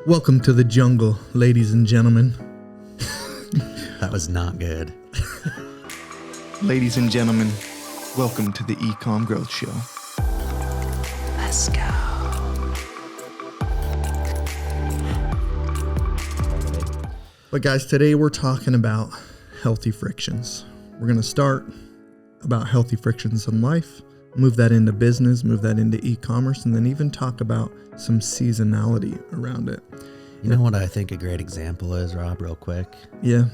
Welcome to the jungle, ladies and gentlemen. That was not good. Ladies and gentlemen, welcome to the eComm Growth Show. Let's go. But guys, today we're talking about healthy frictions. We're going to start about healthy frictions in life, move that into business, move that into e-commerce, and then even talk about some seasonality around it. You know what I think a great example is, Rob, real quick? Yeah.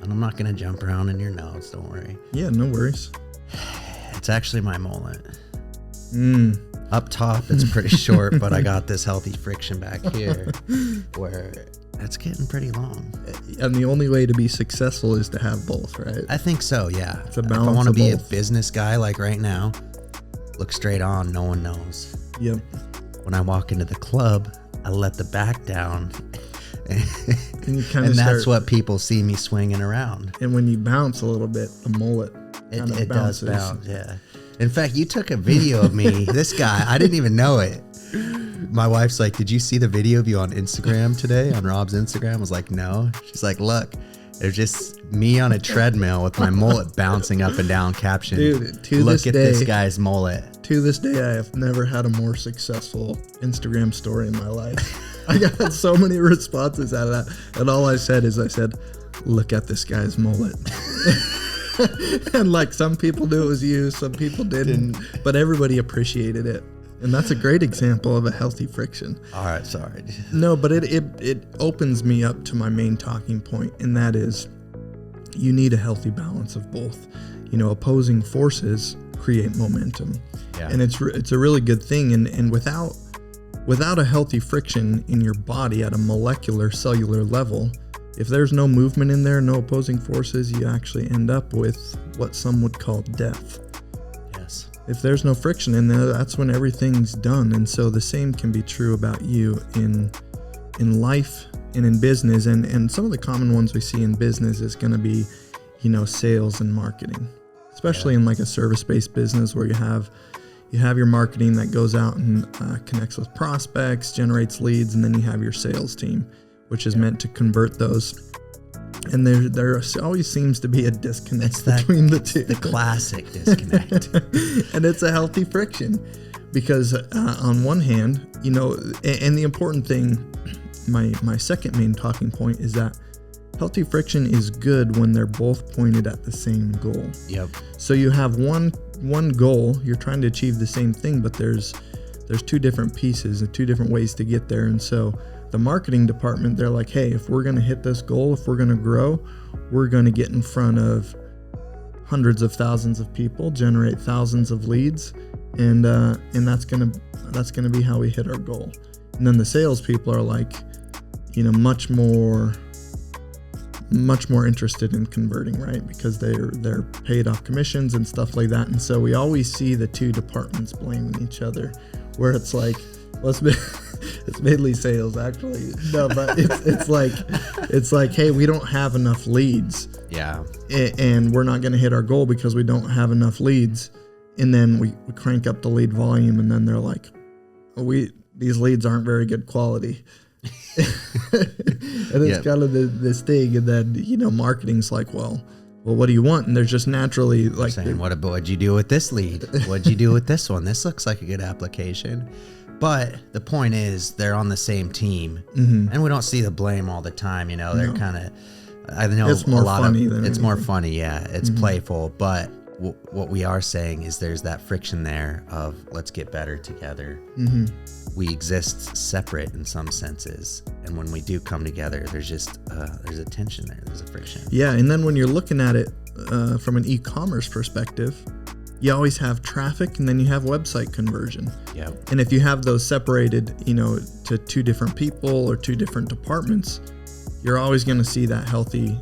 And I'm not going to jump around in your notes, don't worry. Yeah, no worries. It's actually my mullet. Up top, it's pretty short, but I got this healthy friction back here where it's getting pretty long. And the only way to be successful is to have both, right? I think so, yeah. It's a if balance I want to of be both. a business guy like right now, look straight on, no one knows. Yep. When I walk into the club, I let the back down. And that's what people see me swinging around. And when you bounce a little bit, the mullet It does bounce, yeah. In fact, you took a video of me. This guy, I didn't even know it. My wife's like, "Did you see the video of you on Instagram today, on Rob's Instagram?" I was like, "No." She's like, "Look, there's just me on a treadmill with my mullet bouncing up and down, caption, Dude, look at this guy's mullet." To this day, I have never had a more successful Instagram story in my life. I got so many responses out of that. And all I said, look at this guy's mullet. And like some people knew it was you, some people didn't. But everybody appreciated it. And that's a great example of a healthy friction. All right, sorry. No, but it opens me up to my main talking point, and that is you need a healthy balance of both. You know, opposing forces create momentum. Yeah. And it's a really good thing. And without a healthy friction in your body at a molecular cellular level, if there's no movement in there, no opposing forces, you actually end up with what some would call death. Yes. If there's no friction in there, that's when everything's done. And so the same can be true about you in life and in business. And some of the common ones we see in business is going to be, sales and marketing, especially in like a service-based business where you have your marketing that goes out and connects with prospects, generates leads, and then you have your sales team, which is meant to convert those. And there always seems to be a disconnect between the two. The classic disconnect. And it's a healthy friction because on one hand, and the important thing, my second main talking point is that healthy friction is good when they're both pointed at the same goal. Yep. So you have one goal, you're trying to achieve the same thing, but there's two different pieces and two different ways to get there. And so the marketing department, they're like, hey, if we're going to hit this goal, if we're going to grow, we're going to get in front of hundreds of thousands of people, generate thousands of leads, and that's going to be how we hit our goal. And then the salespeople are like, much more interested in converting, right? Because they're paid off commissions and stuff like that. And so we always see the two departments blaming each other, where it's like, it's mainly sales actually. No, but it's like, hey, we don't have enough leads. Yeah. And we're not going to hit our goal because we don't have enough leads. And then we crank up the lead volume, and then they're like, these leads aren't very good quality. And it's kind of this thing, and then marketing's like, well, what do you want? And there's just naturally like saying, what'd you do with this lead? What'd you do with this one? This looks like a good application. But the point is, they're on the same team, and we don't see the blame all the time. They're kind of, I know it's more a lot funny of than it's anything. more funny, yeah. It's playful, but what we are saying is there's that friction there of let's get better together. We exist separate in some senses, and when we do come together, there's a tension there. There's a friction. Yeah, and then when you're looking at it from an e-commerce perspective, you always have traffic, and then you have website conversion. Yeah. And if you have those separated, to two different people or two different departments, you're always going to see that healthy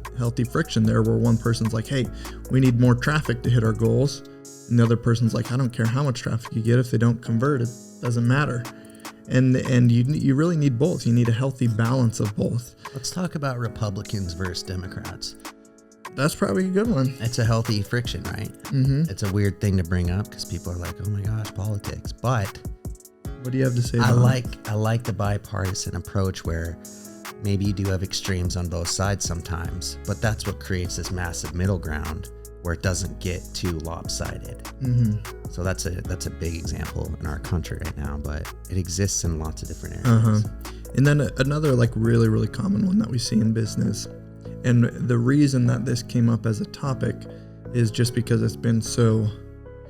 friction there, where one person's like, hey, we need more traffic to hit our goals, and the other person's like, I don't care how much traffic you get, if they don't convert, it doesn't matter. And you really need both. You need a healthy balance of both. Let's talk about Republicans versus Democrats. That's probably a good one. It's a healthy friction, right? It's a weird thing to bring up because people are like, oh my gosh, politics. But What do you have to say I about like the bipartisan approach where maybe you do have extremes on both sides sometimes, but that's what creates this massive middle ground where it doesn't get too lopsided. Mm-hmm. So that's a big example in our country right now, but it exists in lots of different areas. And then another like really, really common one that we see in business. And the reason that this came up as a topic is just because it's been so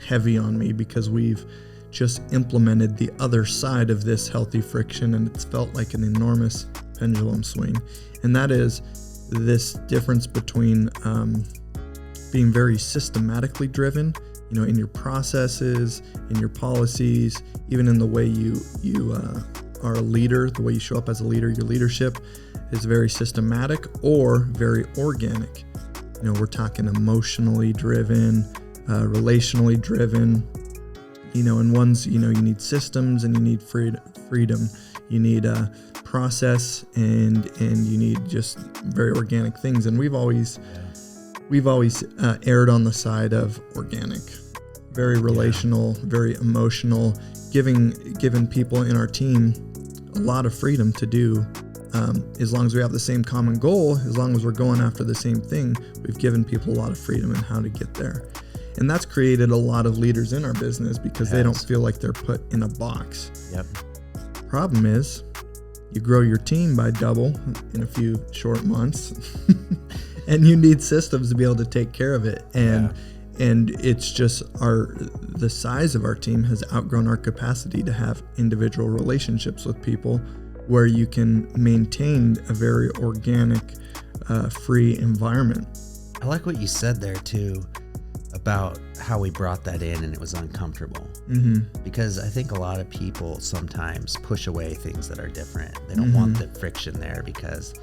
heavy on me, because we've just implemented the other side of this healthy friction, and it's felt like an enormous pendulum swing. And that is this difference between being very systematically driven, in your processes, in your policies, even in the way you are a leader, the way you show up as a leader. Your leadership is very systematic or very organic. We're talking emotionally driven, relationally driven, and ones, you need systems and you need freedom. You need a process and you need just very organic things. And we've always erred on the side of organic, very relational, very emotional, giving people in our team a lot of freedom to do. As long as we have the same common goal, as long as we're going after the same thing, we've given people a lot of freedom in how to get there. And that's created a lot of leaders in our business because they don't feel like they're put in a box. Yep. Problem is, you grow your team by double in a few short months, and you need systems to be able to take care of it. And it's just the size of our team has outgrown our capacity to have individual relationships with people where you can maintain a very organic, free environment. I like what you said there too about how we brought that in and it was uncomfortable. Mm-hmm. Because I think a lot of people sometimes push away things that are different. They don't want the friction there because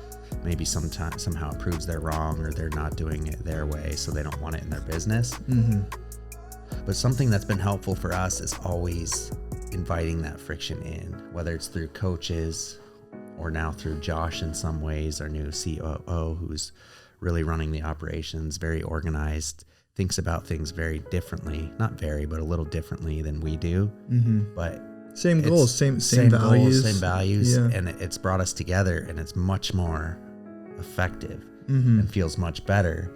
maybe somehow it proves they're wrong or they're not doing it their way, so they don't want it in their business. Mm-hmm. But something that's been helpful for us is always inviting that friction in, whether it's through coaches or now through Josh in some ways, our new COO, who's really running the operations, very organized, thinks about things very differently, not very, but a little differently than we do. Mm-hmm. But same goals, same values. Same values, yeah. And it's brought us together, and it's much more effective mm-hmm. and feels much better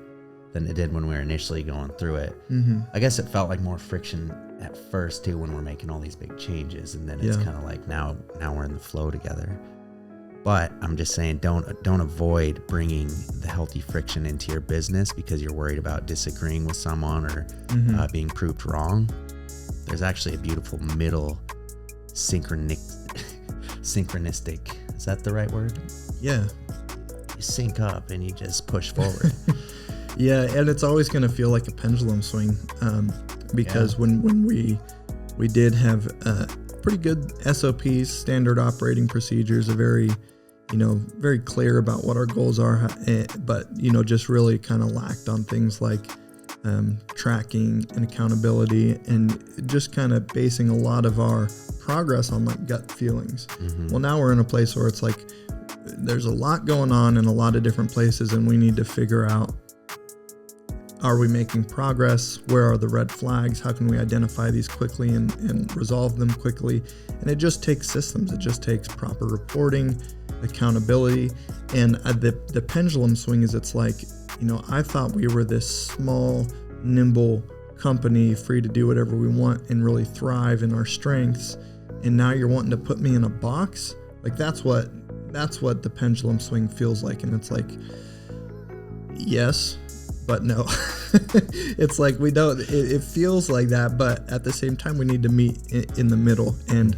than it did when we were initially going through it. Mm-hmm. I guess it felt like more friction at first too when we're making all these big changes, and then it's kind of like now we're in the flow together. But I'm just saying, don't avoid bringing the healthy friction into your business because you're worried about disagreeing with someone or being proved wrong. There's actually a beautiful middle synchronistic. Is that the right word? Yeah. You sync up and you just push forward. Yeah, and it's always going to feel like a pendulum swing because when we did have pretty good SOPs, standard operating procedures, a very clear about what our goals are, but just really kind of lacked on things like tracking and accountability, and just kind of basing a lot of our progress on like gut feelings. Mm-hmm. Well, now we're in a place where it's like there's a lot going on in a lot of different places, and we need to figure out, are we making progress? Where are the red flags? How can we identify these quickly and resolve them quickly? And it just takes systems. It just takes proper reporting, accountability. And the pendulum swing is, it's like, I thought we were this small, nimble company, free to do whatever we want and really thrive in our strengths. And now you're wanting to put me in a box? Like that's what the pendulum swing feels like. And it's like, yes, but no. It's like it feels like that, but at the same time we need to meet in the middle, and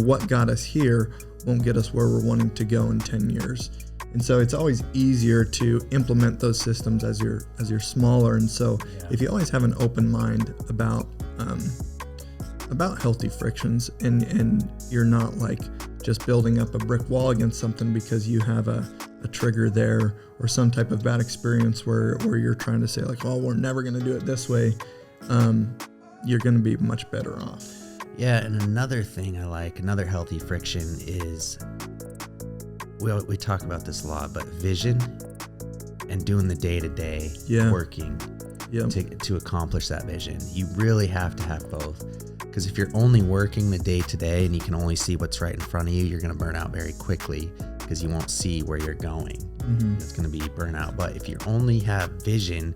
what got us here won't get us where we're wanting to go in 10 years. And so it's always easier to implement those systems as you're smaller. And so if you always have an open mind about healthy frictions, and you're not like just building up a brick wall against something because you have a trigger there or some type of bad experience where you're trying to say like, oh, we're never going to do it this way, you're going to be much better off. Yeah, and another thing I like, another healthy friction is, we talk about this a lot, but vision and doing the day-to-day working to accomplish that vision. You really have to have both, because Because if you're only working the day to day and you can only see what's right in front of you, you're going to burn out very quickly because you won't see where you're going. It's going to be burnout. But if you only have vision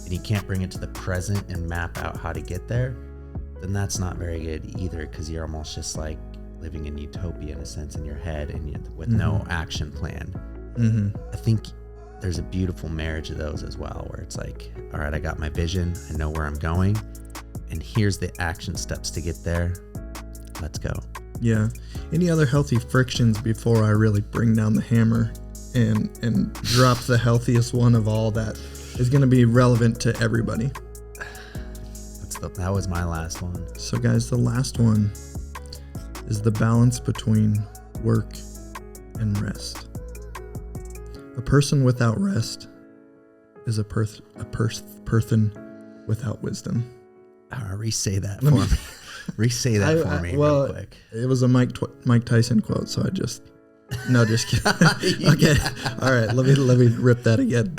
and you can't bring it to the present and map out how to get there, then that's not very good either, because you're almost just like living in utopia in a sense in your head and with no action plan. I think there's a beautiful marriage of those as well, where it's like, all right, I got my vision, I know where I'm going, and here's the action steps to get there. Let's go. Yeah. Any other healthy frictions before I really bring down the hammer and drop the healthiest one of all that is going to be relevant to everybody? That was my last one. So guys, the last one is the balance between work and rest. A person without rest is a person without wisdom. Re-say that for me. Re-say that for me real quick. It was a Mike Tyson quote, so just kidding. Okay, all right. Let me rip that again.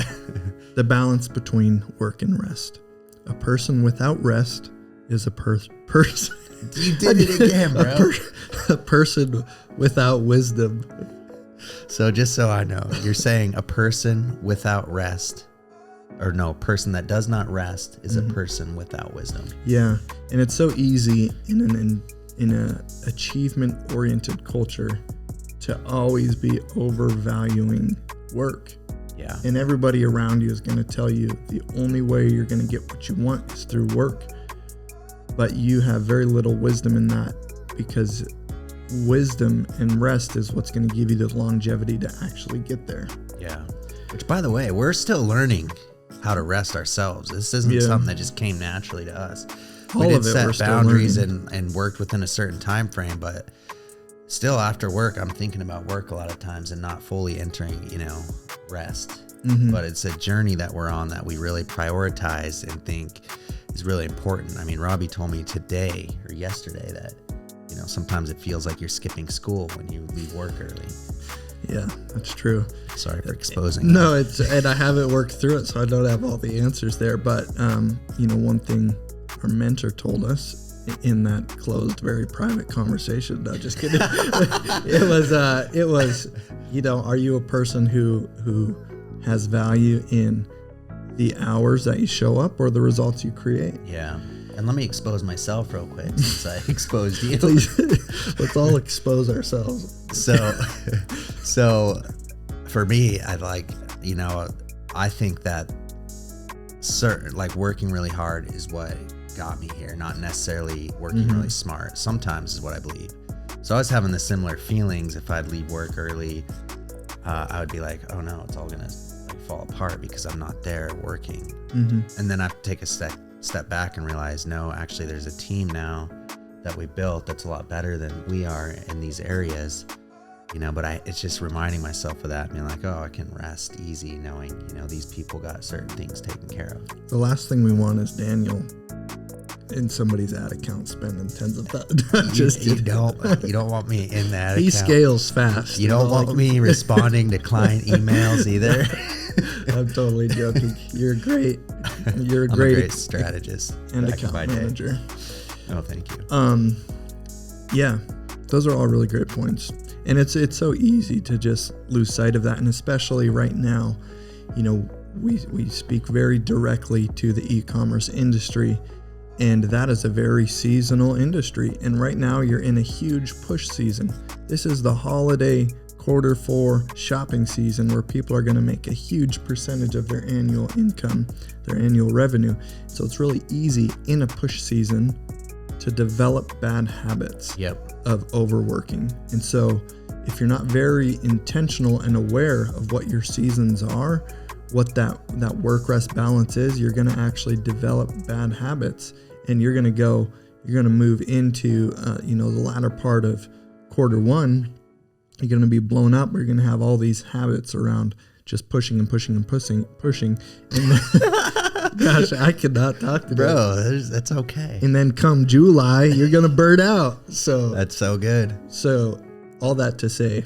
The balance between work and rest. A person without rest is a person. You did it again, bro. A person without wisdom. So just so I know, you're saying a person without rest, or no, person that does not rest is a person without wisdom. Yeah, and it's so easy in a achievement-oriented culture to always be overvaluing work. Yeah. And everybody around you is going to tell you the only way you're going to get what you want is through work. But you have very little wisdom in that, because wisdom and rest is what's going to give you the longevity to actually get there. Yeah. Which, by the way, we're still learning how to rest ourselves. This isn't something that just came naturally to us. We did set boundaries and worked within a certain time frame, but still after work, I'm thinking about work a lot of times and not fully entering, rest. But it's a journey that we're on that we really prioritize and think is really important. I mean, Robbie told me today or yesterday that, sometimes it feels like you're skipping school when you leave work early. Yeah, that's true. Sorry for exposing. No, and I haven't worked through it, so I don't have all the answers there. But, one thing our mentor told us in that closed, very private conversation. No, just kidding. It was, are you a person who has value in the hours that you show up or the results you create? Yeah. And let me expose myself real quick since I exposed you. Please, let's all expose ourselves. So for me, I think that working really hard is what got me here, not necessarily working really smart. Sometimes is what I believe. So I was having the similar feelings. If I'd leave work early, I would be like, oh no, it's all gonna fall apart because I'm not there working. And then I have to take a step back and realize, no, actually there's a team now that we built that's a lot better than we are in these areas, but it's just reminding myself of that, being like, oh, I can rest easy knowing, these people got certain things taken care of. The last thing we want is Daniel in somebody's ad account spending tens of thousands. You don't want me in that he account. Scales fast. You don't want me responding to client emails either. I'm totally joking. You're a great strategist and account manager. Oh, thank you. Yeah, those are all really great points. And it's so easy to just lose sight of that. And especially right now, we speak very directly to the e-commerce industry, and that is a very seasonal industry. And right now you're in a huge push season. This is the holiday Q4 shopping season where people are going to make a huge percentage of their annual income, their annual revenue. So it's really easy in a push season to develop bad habits of overworking. And so if you're not very intentional and aware of what your seasons are, what that work-rest balance is, you're going to actually develop bad habits, and you're going to move into the latter part of Q1. You're going to be blown up. You're going to have all these habits around just pushing and pushing and pushing. And gosh, I cannot talk to bro. That's okay. And then come July, you're going to burn out. So that's so good. So all that to say,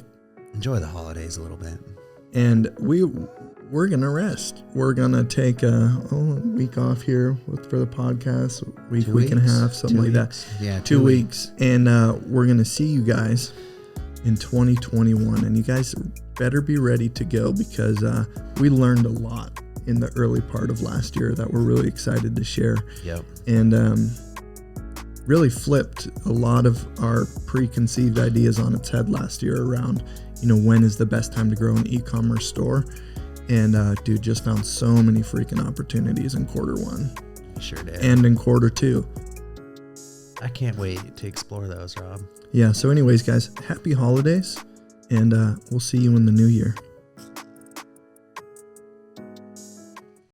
enjoy the holidays a little bit. And we're going to rest. We're going to take a week off here for the podcast, week and a half, something like that. Yeah, 2 weeks. And we're going to see you guys in 2021. And you guys better be ready to go because we learned a lot in the early part of last year that we're really excited to share. Yep. And really flipped a lot of our preconceived ideas on its head last year around, when is the best time to grow an e-commerce store. And dude, just found so many freaking opportunities in Q1. Sure did. And in Q2. I can't wait to explore those, Rob. Yeah. So anyways, guys, happy holidays. And we'll see you in the new year.